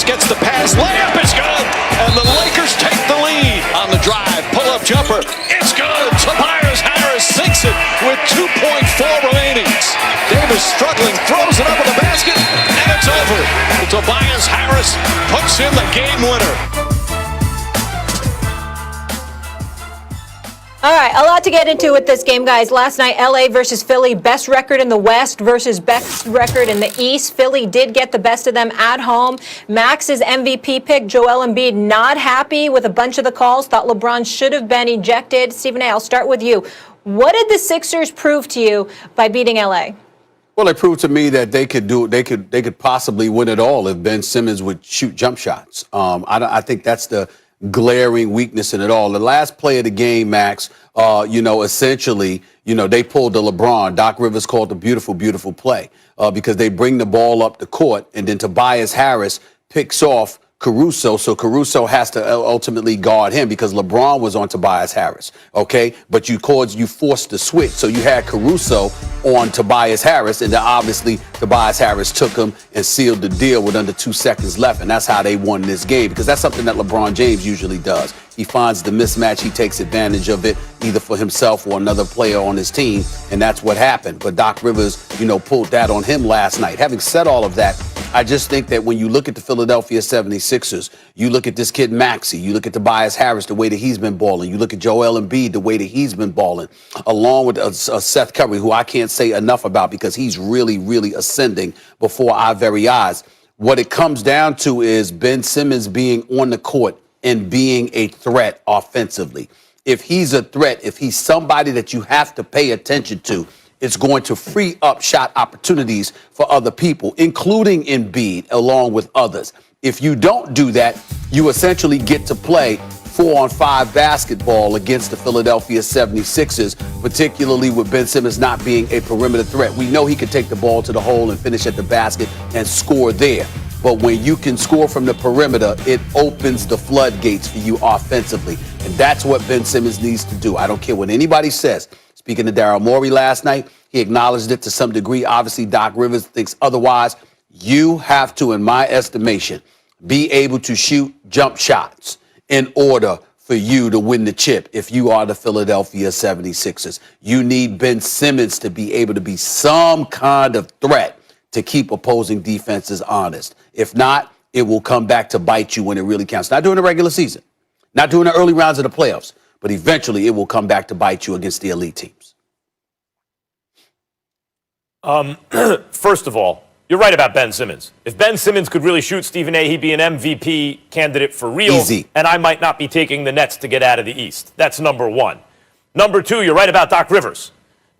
Gets the pass, layup is good, and the Lakers take the lead on the drive. Pull-up jumper, it's good. Tobias Harris sinks it with 2.4 remaining. Davis struggling, throws it over the basket, and it's over. Tobias Harris puts in the game winner. All right, a lot to get into with this game, guys. Last night, LA versus Philly, best record in the West versus best record in the East. Philly did get the best of them at home. Max's MVP pick, Joel Embiid, not happy with a bunch of the calls, thought LeBron should have been ejected. Stephen A., I'll start with you. What did the Sixers prove to you by beating LA? Well, they proved to me that they could possibly win it all if Ben Simmons would shoot jump shots. I think that's the glaring weakness in it all. The last play of the game, Max, essentially, they pulled the LeBron. Doc Rivers called a beautiful, beautiful play because they bring the ball up the court, and then Tobias Harris picks off Caruso, so Caruso has to ultimately guard him because LeBron was on Tobias Harris, okay? But you forced the switch, so you had Caruso on Tobias Harris, and then obviously Tobias Harris took him and sealed the deal with under 2 seconds left, and that's how they won this game because that's something that LeBron James usually does. He finds the mismatch, he takes advantage of it, either for himself or another player on his team, and that's what happened. But Doc Rivers, pulled that on him last night. Having said all of that, I just think that when you look at the Philadelphia 76ers, you look at this kid Maxey, you look at Tobias Harris, the way that he's been balling, you look at Joel Embiid, the way that he's been balling, along with Seth Curry, who I can't say enough about because he's really, really ascending before our very eyes. What it comes down to is Ben Simmons being on the court and being a threat offensively. If he's a threat, if he's somebody that you have to pay attention to, it's going to free up shot opportunities for other people, including Embiid, along with others. If you don't do that, you essentially get to play 4-on-5 basketball against the Philadelphia 76ers, particularly with Ben Simmons not being a perimeter threat. We know he can take the ball to the hole and finish at the basket and score there. But when you can score from the perimeter, it opens the floodgates for you offensively. And that's what Ben Simmons needs to do. I don't care what anybody says. Speaking to Daryl Morey last night, he acknowledged it to some degree. Obviously, Doc Rivers thinks otherwise. You have to, in my estimation, be able to shoot jump shots in order for you to win the chip if you are the Philadelphia 76ers. You need Ben Simmons to be able to be some kind of threat to keep opposing defenses honest. If not, it will come back to bite you when it really counts. Not during the regular season, not during the early rounds of the playoffs, but eventually it will come back to bite you against the elite teams. First of all, you're right about Ben Simmons. If Ben Simmons could really shoot, Stephen A., he'd be an MVP candidate for real. Easy. And I might not be taking the Nets to get out of the East. That's number one. Number two, you're right about Doc Rivers.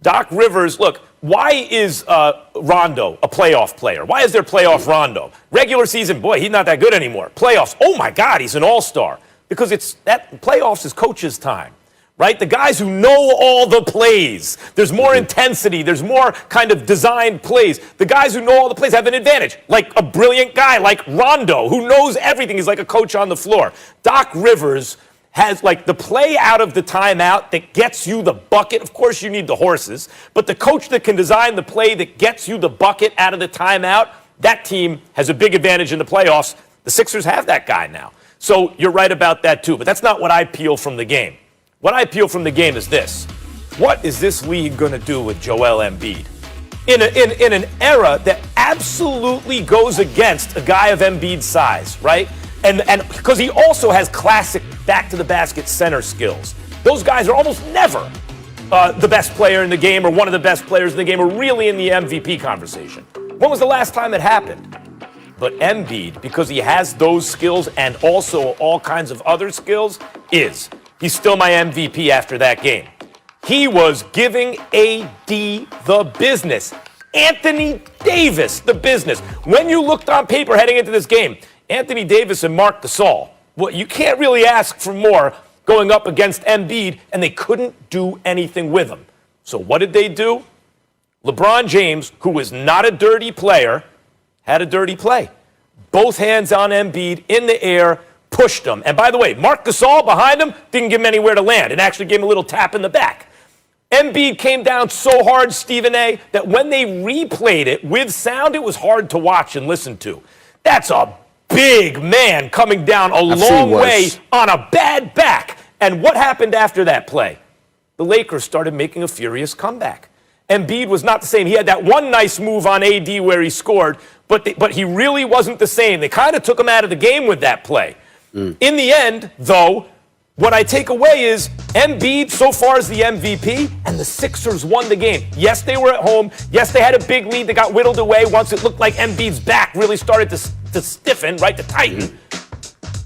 Doc Rivers, look, why is Rondo a playoff player? Why is there playoff Rondo? Regular season, boy, he's not that good anymore. Playoffs, oh my God, he's an all-star. Because playoffs is coach's time, right? The guys who know all the plays. There's more intensity. There's more kind of designed plays. The guys who know all the plays have an advantage, like a brilliant guy like Rondo, who knows everything. He's like a coach on the floor. Doc Rivers has like the play out of the timeout that gets you the bucket. Of course, you need the horses, but the coach that can design the play that gets you the bucket out of the timeout, that team has a big advantage in the playoffs. The Sixers have that guy now. So you're right about that too, but that's not what I peel from the game. What I peel from the game is this. What is this league going to do with Joel Embiid? In an era that absolutely goes against a guy of Embiid's size, right? And because he also has classic back-to-the-basket center skills. Those guys are almost never the best player in the game or one of the best players in the game or really in the MVP conversation. When was the last time it happened? But Embiid, because he has those skills and also all kinds of other skills, he's still my MVP after that game. He was giving AD the business. Anthony Davis the business. When you looked on paper heading into this game, Anthony Davis and Marc Gasol, well, you can't really ask for more going up against Embiid, and they couldn't do anything with him. So what did they do? LeBron James, who was not a dirty player, had a dirty play. Both hands on Embiid in the air, pushed him. And by the way, Marc Gasol behind him didn't give him anywhere to land and actually gave him a little tap in the back. Embiid came down so hard, Stephen A., that when they replayed it with sound, it was hard to watch and listen to. That's a big man coming down a long way on a bad back. And what happened after that play? The Lakers started making a furious comeback. Embiid was not the same. He had that one nice move on AD where he scored, but he really wasn't the same. They kind of took him out of the game with that play. In the end, though, what I take away is Embiid so far is the MVP, and the Sixers won the game. Yes, they were at home. Yes, they had a big lead that got whittled away once it looked like Embiid's back really started to stiffen, right, to tighten.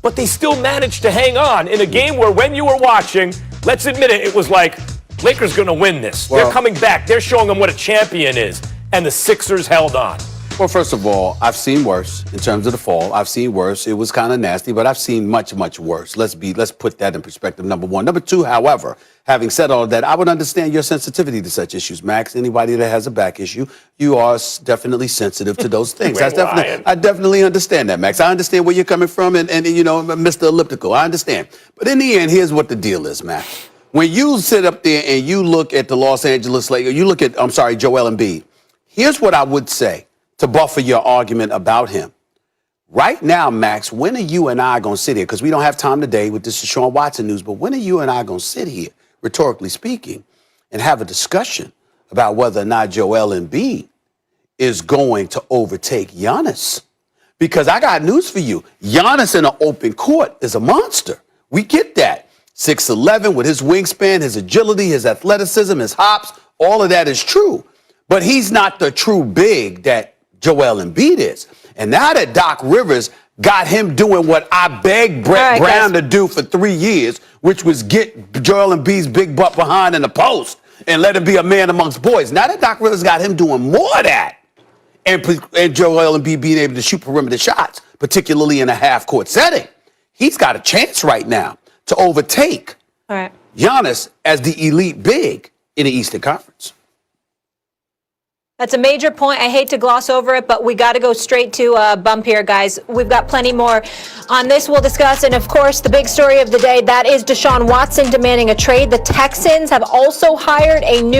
But they still managed to hang on in a game where when you were watching, let's admit it, it was like, Lakers going to win this. They're coming back. They're showing them what a champion is. And the Sixers held on. Well, first of all, I've seen worse in terms of the fall. I've seen worse. It was kind of nasty, but I've seen much, much worse. Let's put that in perspective, number one. Number two, however, having said all of that, I would understand your sensitivity to such issues, Max. Anybody that has a back issue, you are definitely sensitive to those things. I definitely understand that, Max. I understand where you're coming from and Mr. Elliptical. I understand. But in the end, here's what the deal is, Max. When you sit up there and you look at the Los Angeles Lakers, you look at, Joel Embiid, here's what I would say to buffer your argument about him. Right now, Max, when are you and I going to sit here? Because we don't have time today with this Deshaun Watson news, but when are you and I going to sit here, rhetorically speaking, and have a discussion about whether or not Joel Embiid is going to overtake Giannis? Because I got news for you. Giannis in an open court is a monster. We get that. 6'11" with his wingspan, his agility, his athleticism, his hops, all of that is true. But he's not the true big that Joel Embiid is. And now that Doc Rivers got him doing what I begged Brett Brown to do for 3 years, which was get Joel Embiid's big butt behind in the post and let him be a man amongst boys. Now that Doc Rivers got him doing more of that, and Joel Embiid being able to shoot perimeter shots, particularly in a half-court setting, he's got a chance right now to overtake Giannis as the elite big in the Eastern Conference. That's a major point. I hate to gloss over it, but we got to go straight to bump here, guys. We've got plenty more on this we'll discuss. And, of course, the big story of the day, that is Deshaun Watson demanding a trade. The Texans have also hired a new